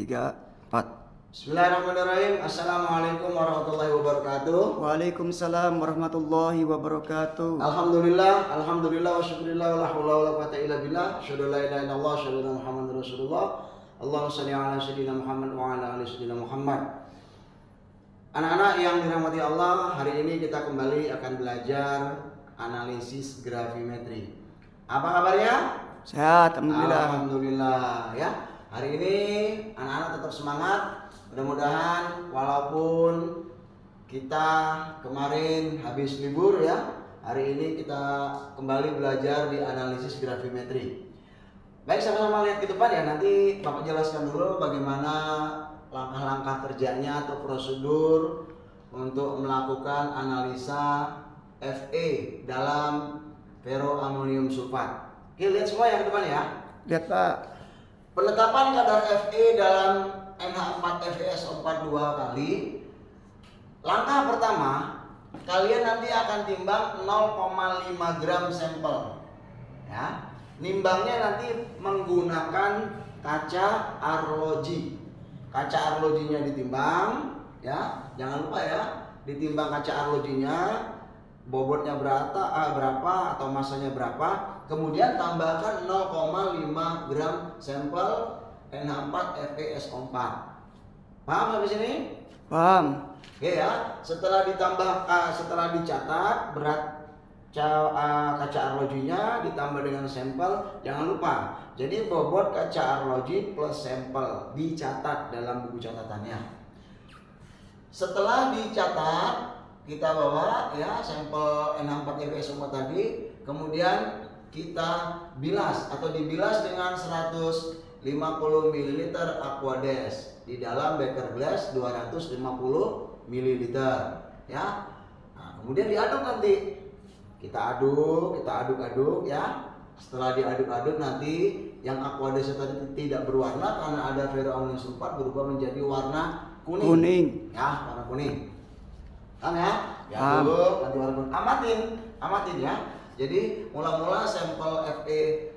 3, 4. Bismillahirrahmanirrahim. Assalamualaikum warahmatullahi wabarakatuh. Waalaikumsalam warahmatullahi wabarakatuh. Alhamdulillah wa syukurillah wa la haula wa la quwata illa billah. Asyhadu an la ilaha illallah, asyhadu anna Muhammadar Rasulullah. Allahumma shalli ala sayyidina Muhammad wa ala ali sayyidina Muhammad. Anak-anak yang dirahmati Allah, hari ini kita kembali akan belajar analisis gravimetri. Apa kabarnya? Sehat, alhamdulillah. Alhamdulillah ya. Hari ini anak-anak tetap semangat. Mudah-mudahan walaupun kita kemarin habis libur ya, hari ini kita kembali belajar di analisis gravimetri. Baik, sama-sama lihat ke depan ya. Nanti Bapak jelaskan dulu bagaimana langkah-langkah kerjanya atau prosedur untuk melakukan analisa Fe dalam ferroamonium sulfat. Oke, lihat semua ya ke depan ya. Lihat Pak. Penetapan kadar Fe dalam NH4FeSO4 2 kali. Langkah pertama, kalian nanti akan timbang 0,5 gram sampel. Ya. Nimbangnya nanti menggunakan kaca arloji. Kaca arlojinya ditimbang, ya. Jangan lupa ya, ditimbang kaca arlojinya, bobotnya berapa atau masanya berapa. Kemudian tambahkan 0,5 gram sampel NH4FeSO4. Paham sampai sini? Paham. Oke ya. Setelah dicatat berat kaca arlojinya ditambah dengan sampel, jangan lupa. Jadi bobot kaca arloji plus sampel dicatat dalam buku catatannya. Setelah dicatat, kita bawa ya sampel NH4FeSO4 tadi, kemudian kita bilas atau dibilas dengan 150 ml Aquades di dalam beker glass 250 ml ya. Nah, kemudian diaduk nanti. Kita aduk ya. Setelah diaduk-aduk nanti yang Aquades tadi tidak berwarna karena ada ferroamonium sulfat berubah menjadi warna kuning. Ya, warna kuning. Paham ya? Diaduk nanti warna kuning. Amatin ya. Jadi mula-mula sampel Fe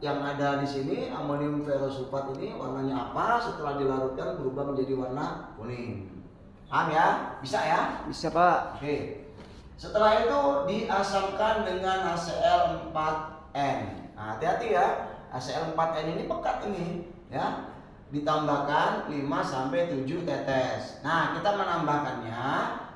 yang ada di sini amonium ferrosulfat ini warnanya apa, setelah dilarutkan berubah menjadi warna kuning. Paham ya? Bisa ya? Bisa Pak. Oke. Setelah itu diasamkan dengan HCl4n. Nah, hati-hati ya. HCl4n ini pekat ini ya. Ditambahkan 5 sampai 7 tetes. Nah, kita menambahkannya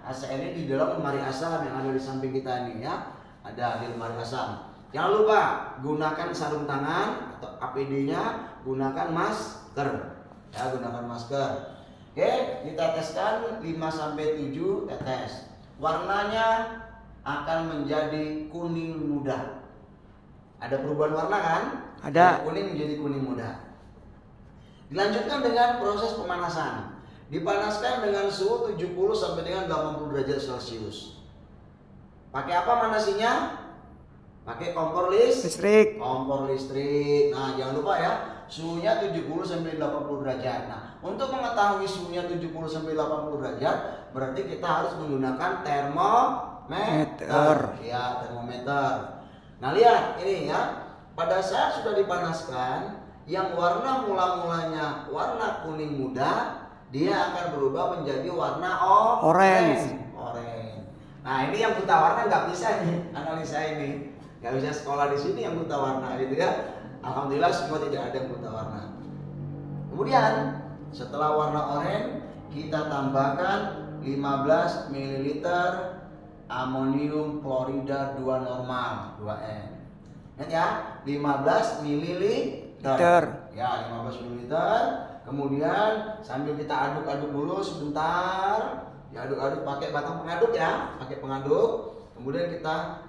HCl ini di dalam lemari asam yang ada di samping kita ini ya. Ada di lemari asam. Jangan lupa gunakan sarung tangan atau APD-nya, gunakan masker. Ya, gunakan masker. Oke, kita teskan 5 sampai 7 tetes. Warnanya akan menjadi kuning muda. Ada perubahan warna kan? Ada. Dari kuning menjadi kuning muda. Dilanjutkan dengan proses pemanasan. Dipanaskan dengan suhu 70 sampai dengan 80 derajat Celcius. Pakai apa manasinya? Pakai kompor listrik. Kompor listrik. Nah, jangan lupa ya, suhunya 70 sampai 80 derajat. Nah, untuk mengetahui suhunya 70 sampai 80 derajat, berarti kita harus menggunakan termometer. Ya, termometer. Nah, lihat ini ya. Pada saat sudah dipanaskan, yang warna mula-mulanya warna kuning muda, dia akan berubah menjadi warna orange. Nah, ini yang buta warna nggak bisa nih analisa ini, nggak bisa sekolah di sini yang buta warna gitu ya. Alhamdulillah semua tidak ada yang buta warna. Kemudian setelah warna oranye kita tambahkan 15 ml amonium klorida 2 normal 2N. Ingat ya, 15 ml. Ya, 15 ml. Kemudian sambil kita aduk-aduk dulu sebentar. Diaduk-aduk pakai batang pengaduk ya, pakai pengaduk. Kemudian kita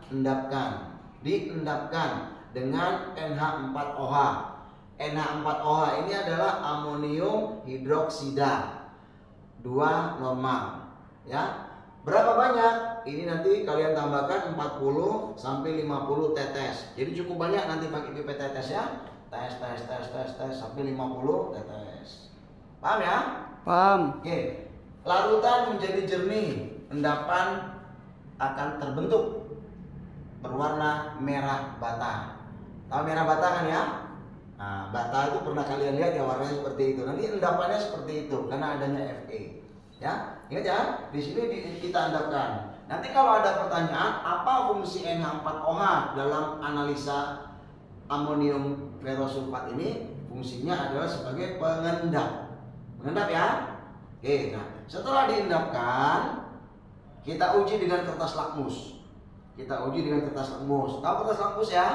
diendapkan dengan NH4OH. NH4OH ini adalah amonium hidroksida 2 normal ya. Berapa banyak? Ini nanti kalian tambahkan 40 sampai 50 tetes. Jadi cukup banyak nanti pakai pipet tetes ya. Tes sampai 50 tetes. Paham ya? Paham. Oke. Larutan menjadi jernih, endapan akan terbentuk berwarna merah bata. Tahu merah bata kan ya? Nah, bata itu pernah kalian lihat ya, warnanya seperti itu. Nanti endapannya seperti itu karena adanya Fa. Ya, ingat ya, di sini kita endapkan. Nanti kalau ada pertanyaan, apa fungsi NH4OH dalam analisa amonium ferosulfat ini? Fungsinya adalah sebagai pengendap. Pengendap ya. Oke, nah setelah diendapkan, kita uji dengan kertas lakmus. Kita uji dengan kertas lakmus. Tahu kertas lakmus ya?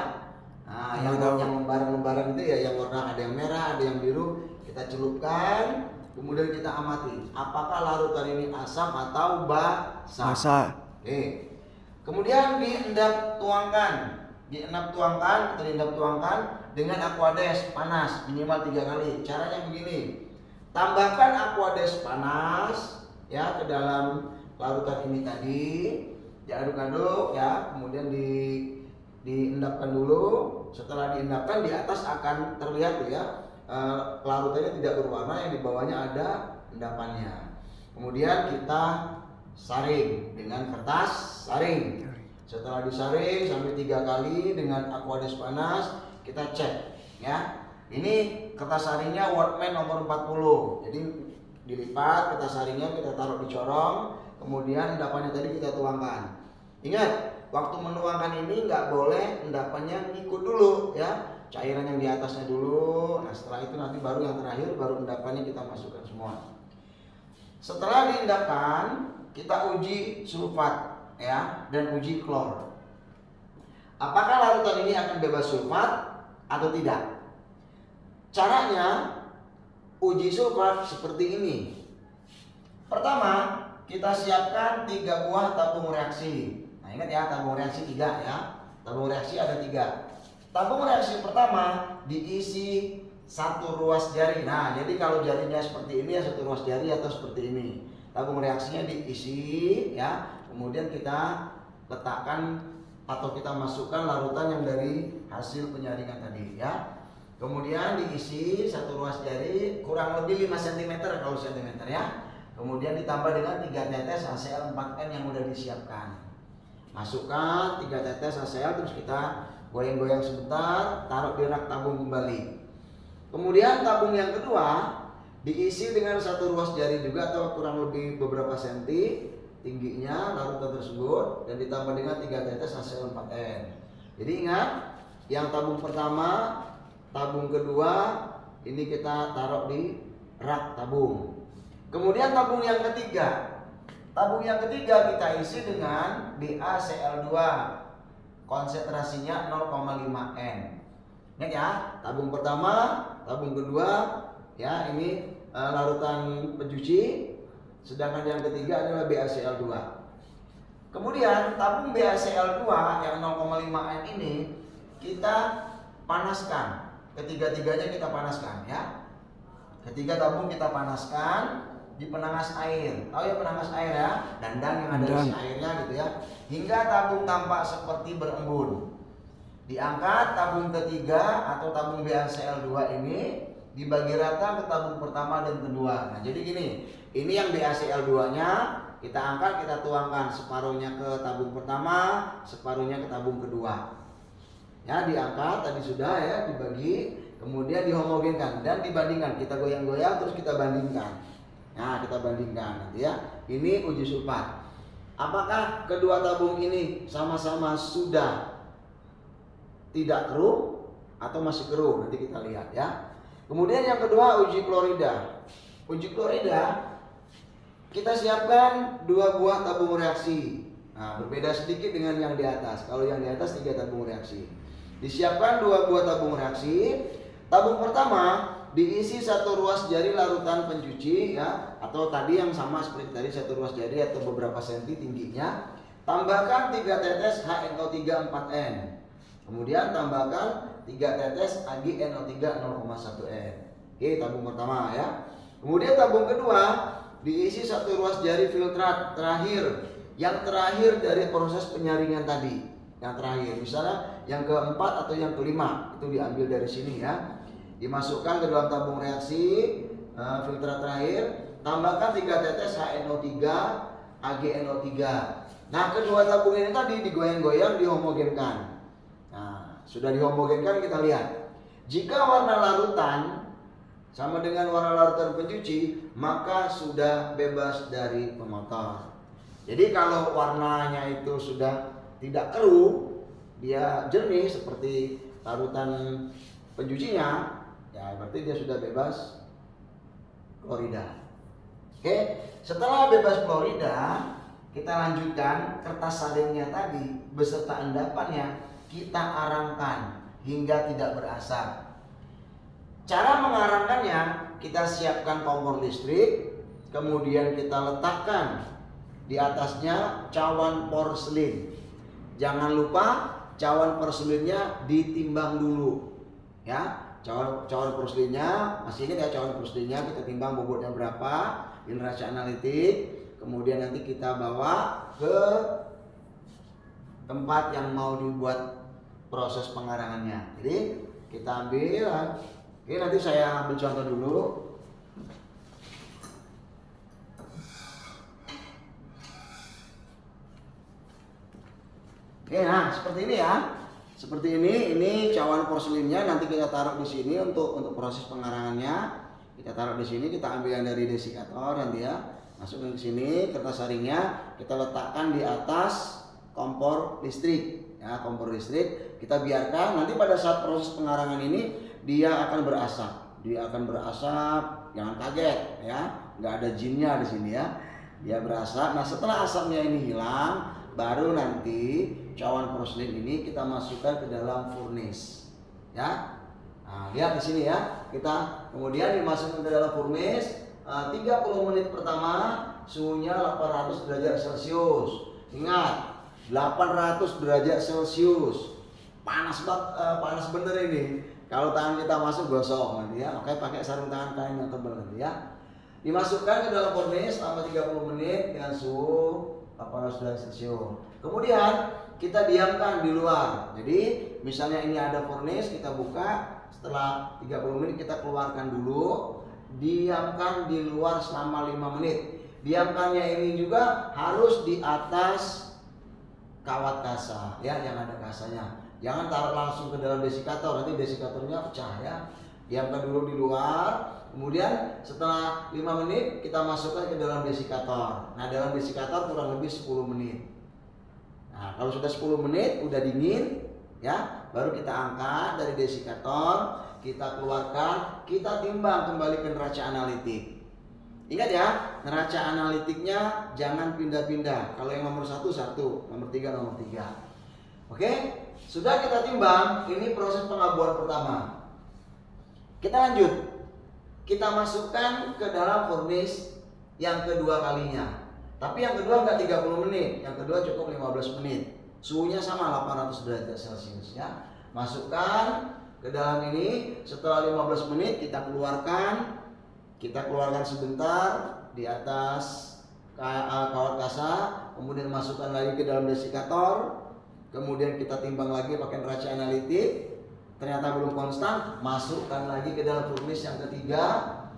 Nah, yang lembaran-lembaran itu ya, yang warna ada yang merah, ada yang biru. Kita celupkan, kemudian kita amati apakah larutan ini asam atau basa. Oke. Kemudian diendap tuangkan, tuangkan dengan aquades panas minimal 3 kali. Caranya begini. Tambahkan aquades panas ya ke dalam larutan ini tadi, diaduk-aduk ya, kemudian diendapkan dulu. Setelah diendapkan, di atas akan terlihat tuh ya, larutannya tidak berwarna, yang di bawahnya ada endapannya. Kemudian kita saring dengan kertas saring. Setelah disaring sampai 3 kali dengan aquades panas, kita cek ya. Ini kertas saringnya Workman nomor 40. Jadi dilipat kertas saringnya, kita taruh di corong, kemudian endapannya tadi kita tuangkan. Ingat, waktu menuangkan ini nggak boleh endapannya ngikut dulu ya, cairan yang di atasnya dulu. Nah setelah itu nanti baru yang terakhir, baru endapannya kita masukkan semua. Setelah diendapkan, kita uji sulfat ya, dan uji klor. Apakah larutan ini akan bebas sulfat atau tidak? Caranya uji sulfat seperti ini. Pertama, kita siapkan 3 buah tabung reaksi. Nah ingat ya, tabung reaksi 3 ya. Tabung reaksi ada 3. Tabung reaksi pertama diisi 1 ruas jari. Nah jadi kalau jarinya seperti ini ya 1 ruas jari atau seperti ini. Tabung reaksinya diisi ya. Kemudian kita letakkan atau kita masukkan larutan yang dari hasil penyaringan tadi ya. Kemudian diisi 1 ruas jari kurang lebih 5 cm kalau cm ya. Kemudian ditambah dengan 3 tetes HCl4N yang sudah disiapkan. Masukkan 3 tetes HCl, terus kita goyang-goyang sebentar, taruh di rak tabung kembali. Kemudian tabung yang kedua diisi dengan 1 ruas jari juga atau kurang lebih beberapa senti tingginya larutan tersebut, dan ditambah dengan 3 tetes HCl4N. Jadi ingat, yang tabung pertama, tabung kedua ini kita taruh di rak tabung. Kemudian tabung yang ketiga kita isi dengan BaCl2, konsentrasinya 0,5 N. Ingat ya, tabung pertama, tabung kedua ya, ini larutan pencuci, sedangkan yang ketiga adalah BaCl2. Kemudian tabung BaCl2 yang 0,5 N ini kita panaskan. Ketiga-tiganya kita panaskan ya. Ketiga tabung kita panaskan di penangas air. Tahu ya penangas air ya? Dandang yang ada isi airnya gitu ya. Hingga tabung tampak seperti berembun. Diangkat tabung ketiga atau tabung BaCl2 ini dibagi rata ke tabung pertama dan kedua. Nah jadi gini, ini yang BaCl2-nya kita angkat, kita tuangkan separuhnya ke tabung pertama, separuhnya ke tabung kedua. Ya, diangkat tadi sudah ya, dibagi, kemudian dihomogenkan dan dibandingkan. Kita goyang-goyang terus kita bandingkan. Nah, kita bandingkan nanti ya. Ini uji sulfat. Apakah kedua tabung ini sama-sama sudah tidak keruh atau masih keruh? Nanti kita lihat ya. Kemudian yang kedua uji klorida. Uji klorida kita siapkan 2 buah tabung reaksi. Nah, berbeda sedikit dengan yang di atas. Kalau yang di atas 3 tabung reaksi. Disiapkan 2 buah tabung reaksi. Tabung pertama diisi 1 ruas jari larutan pencuci ya, atau tadi yang sama seperti tadi 1 ruas jari atau beberapa senti tingginya. Tambahkan 3 tetes HNO3 4N. Kemudian tambahkan 3 tetes AgNO3 0,1N. Oke, tabung pertama ya. Kemudian tabung kedua diisi 1 ruas jari filtrat terakhir, yang terakhir dari proses penyaringan tadi. Yang terakhir, misalnya yang keempat atau yang kelima, itu diambil dari sini ya. Dimasukkan ke dalam tabung reaksi filtrat terakhir. Tambahkan 3 tetes HNO3 AgNO3. Nah kedua tabung ini tadi digoyang-goyang, dihomogenkan. Nah sudah dihomogenkan, kita lihat. Jika warna larutan sama dengan warna larutan pencuci, maka sudah bebas dari pemotor. Jadi kalau warnanya itu sudah tidak keruh, dia jernih seperti larutan pencucinya, ya berarti dia sudah bebas klorida. Oke, setelah bebas klorida, kita lanjutkan kertas saringnya tadi beserta endapannya kita arangkan hingga tidak berasap. Cara mengarangkannya, kita siapkan kompor listrik, kemudian kita letakkan di atasnya cawan porselin. Jangan lupa cawan porselinnya ditimbang dulu, ya. Cawan porselinnya, masih ingat ya cawan porselinnya, kita timbang bobotnya berapa, ini neraca analitik. Kemudian nanti kita bawa ke tempat yang mau dibuat proses pengarangannya. Jadi kita ambil, ini nanti saya ambil contoh dulu. Oke, nah seperti ini ya. Seperti ini cawan porselinnya nanti kita taruh di sini untuk proses pengarangannya. Kita taruh di sini, kita ambil yang dari desikator nanti ya. Masukkan ke sini kertas saringnya, kita letakkan di atas kompor listrik. Ya, kompor listrik kita biarkan nanti pada saat proses pengarangan ini dia akan berasap. Dia akan berasap, jangan kaget ya. Nggak ada jinnya di sini ya. Dia berasap. Nah, setelah asapnya ini hilang, baru nanti cawan porselin ini kita masukkan ke dalam furnace, ya. Nah, lihat di sini ya. Kita kemudian dimasukkan ke dalam furnace. 30 menit pertama suhunya 800 derajat Celcius. Ingat, 800 derajat Celcius. Panas banget, panas bener ini. Kalau tangan kita masuk gosong nanti ya. Makanya pakai sarung tangan kain yang tebal nanti ya. Dimasukkan ke dalam furnace selama 30 menit dengan suhu 800 derajat Celcius. Kemudian kita diamkan di luar. Jadi misalnya ini ada furnace, kita buka, setelah 30 menit kita keluarkan dulu, diamkan di luar selama 5 menit. Diamkannya ini juga harus di atas kawat kasa ya, yang ada kasanya. Jangan taruh langsung ke dalam desikator, nanti desikatornya pecah ya. Diamkan dulu di luar. Kemudian setelah 5 menit kita masukkan ke dalam desikator. Nah, dalam desikator kurang lebih 10 menit. Nah, kalau sudah 10 menit udah dingin ya, baru kita angkat dari desikator, kita keluarkan, kita timbang kembali ke neraca analitik. Ingat ya, neraca analitiknya jangan pindah-pindah. Kalau yang nomor 1, nomor 3, nomor 3. Oke, sudah kita timbang, ini proses pengabuan pertama. Kita lanjut. Kita masukkan ke dalam furnace yang kedua kalinya. Tapi yang kedua enggak 30 menit, yang kedua cukup 15 menit. Suhunya sama 800 derajat Celcius ya. Masukkan ke dalam ini, setelah 15 menit kita keluarkan. Kita keluarkan sebentar di atas kawat kasa, kemudian masukkan lagi ke dalam desikator. Kemudian kita timbang lagi pakai neraca analitik. Ternyata belum konstan, masukkan lagi ke dalam furnace yang ketiga.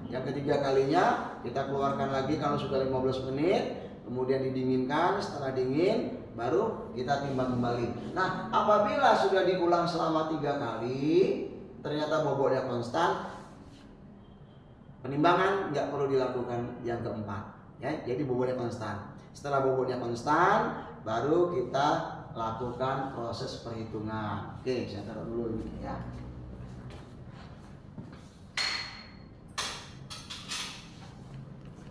Yang ketiga kalinya kita keluarkan lagi kalau sudah 15 menit. Kemudian didinginkan, setelah dingin baru kita timbang kembali. Nah, apabila sudah diulang selama 3 kali ternyata bobotnya konstan, penimbangan nggak perlu dilakukan yang keempat ya. Jadi bobotnya konstan. Setelah bobotnya konstan baru kita lakukan proses perhitungan. Oke, saya taruh dulu ini ya.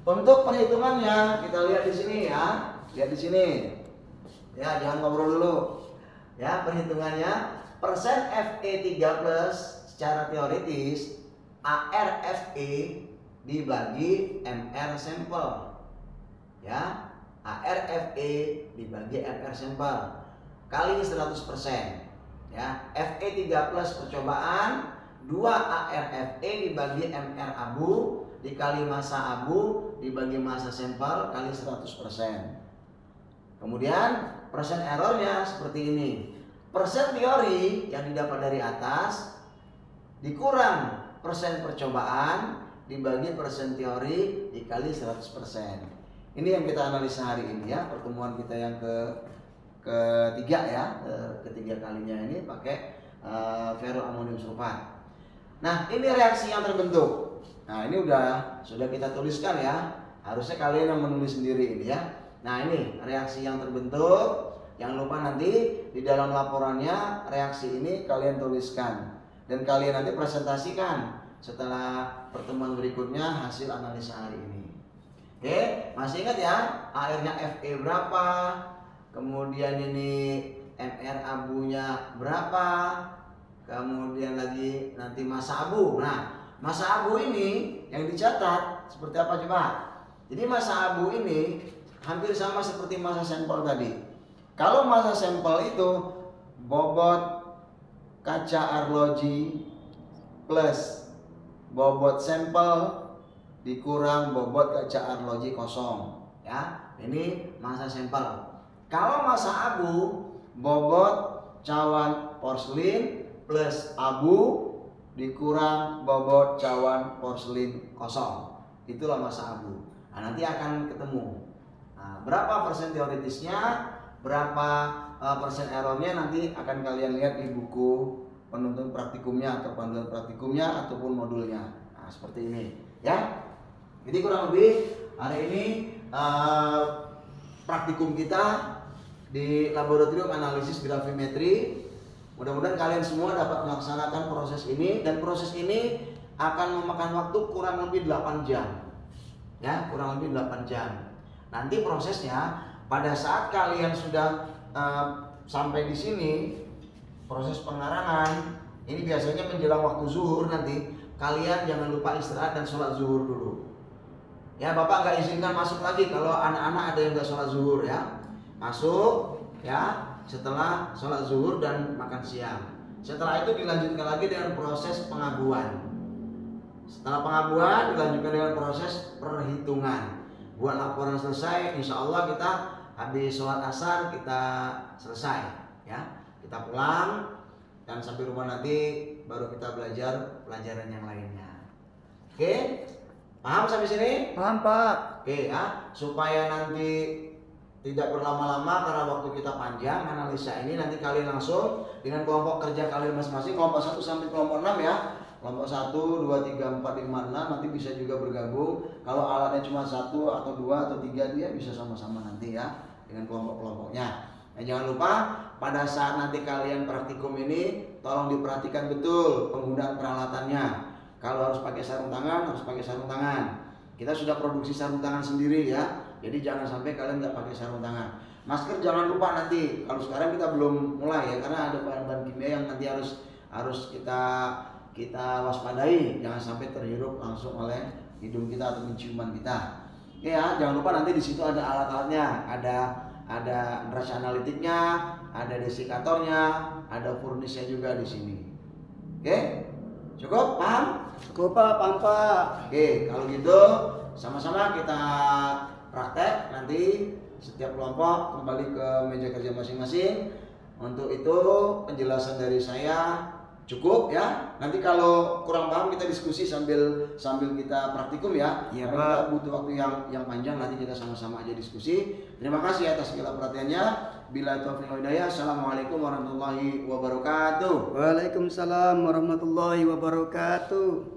Untuk perhitungannya kita lihat di sini ya. Lihat di sini. Ya, jangan ngobrol dulu. Ya, perhitungannya persen Fe3+ secara teoritis ARFE dibagi MR sampel. Ya, ARFE dibagi MR sampel kali 100%. Ya, Fe3+ percobaan 2 ARFE dibagi MR abu dikali massa abu dibagi massa sampel kali 100%. Kemudian persen errornya seperti ini. Persen teori yang didapat dari atas dikurang persen percobaan dibagi persen teori dikali 100%. Ini yang kita analisa hari ini ya, pertemuan kita yang ketiga ya, ketiga kalinya ini pakai ferroamonium sulfat. Nah, ini reaksi yang terbentuk. Nah, ini sudah kita tuliskan ya. Harusnya kalian yang menulis sendiri ini ya. Nah, ini reaksi yang terbentuk. Jangan lupa nanti di dalam laporannya reaksi ini kalian tuliskan. Dan kalian nanti presentasikan setelah pertemuan berikutnya hasil analisa hari ini. Oke, masih ingat ya? AR-nya Fe berapa? Kemudian ini MR abunya berapa? Kemudian lagi nanti massa abu. Nah, massa abu ini yang dicatat seperti apa coba? Jadi massa abu ini hampir sama seperti massa sampel tadi. Kalau massa sampel itu bobot kaca arloji plus bobot sampel dikurang bobot kaca arloji kosong. Ya, ini massa sampel. Kalau massa abu bobot cawan porselin plus abu dikurang bobot cawan porselin kosong. Itulah massa abu. Nah, nanti akan ketemu. Nah, berapa persen teoritisnya, berapa persen errornya nanti akan kalian lihat di buku penuntun praktikumnya atau panduan praktikumnya ataupun modulnya. Nah, seperti ini ya. Jadi kurang lebih hari ini praktikum kita di laboratorium analisis gravimetri. Mudah-mudahan kalian semua dapat melaksanakan proses ini, dan proses ini akan memakan waktu kurang lebih 8 jam. Ya, kurang lebih 8 jam. Nanti prosesnya pada saat kalian sudah sampai di sini, proses pengarangan ini biasanya menjelang waktu zuhur, nanti kalian jangan lupa istirahat dan sholat zuhur dulu. Ya, Bapak nggak izinkan masuk lagi kalau anak-anak ada yang nggak sholat zuhur ya. Masuk ya setelah sholat zuhur dan makan siang. Setelah itu dilanjutkan lagi dengan proses pengabuan. Setelah pengabuan dilanjutkan dengan proses perhitungan. Buat laporan selesai, insya Allah kita habis sholat asar kita selesai ya. Kita pulang dan sampai rumah nanti baru kita belajar pelajaran yang lainnya. Oke, paham sampai sini? Paham, Pak. Oke ya, supaya nanti tidak berlama-lama karena waktu kita panjang analisa ini, nanti kalian langsung dengan kelompok kerja kalian masing-masing, kelompok 1 sampai kelompok 6 ya. Kelompok 1, 2, 3, 4, 5, 6 nanti bisa juga bergabung. Kalau alatnya cuma 1 atau 2 atau 3 dia bisa sama-sama nanti ya dengan kelompok-kelompoknya. Dan jangan lupa pada saat nanti kalian praktikum ini tolong diperhatikan betul penggunaan peralatannya. Kalau harus pakai sarung tangan, harus pakai sarung tangan. Kita sudah produksi sarung tangan sendiri ya. Jadi jangan sampai kalian nggak pakai sarung tangan. Masker jangan lupa nanti. Kalau sekarang kita belum mulai ya, karena ada bahan-bahan kimia yang nanti harus kita waspadai. Jangan sampai terhirup langsung oleh hidung kita atau penciuman kita. Oke ya, jangan lupa nanti di situ ada alat-alatnya, ada neraca analitiknya, ada desikatornya, ada furnisnya juga di sini. Oke, cukup paham? Cukup, Pak. Paham, Pak. Oke, kalau gitu sama-sama kita praktek. Nanti setiap kelompok kembali ke meja kerja masing-masing. Untuk itu penjelasan dari saya cukup ya. Nanti kalau kurang paham kita diskusi sambil kita praktikum ya. Iya, Karena Pak. kita butuh waktu yang panjang, nanti kita sama-sama aja diskusi. Terima kasih atas segala perhatiannya. Bila taufiq wal hidayah. Assalamualaikum warahmatullahi wabarakatuh. Waalaikumsalam warahmatullahi wabarakatuh.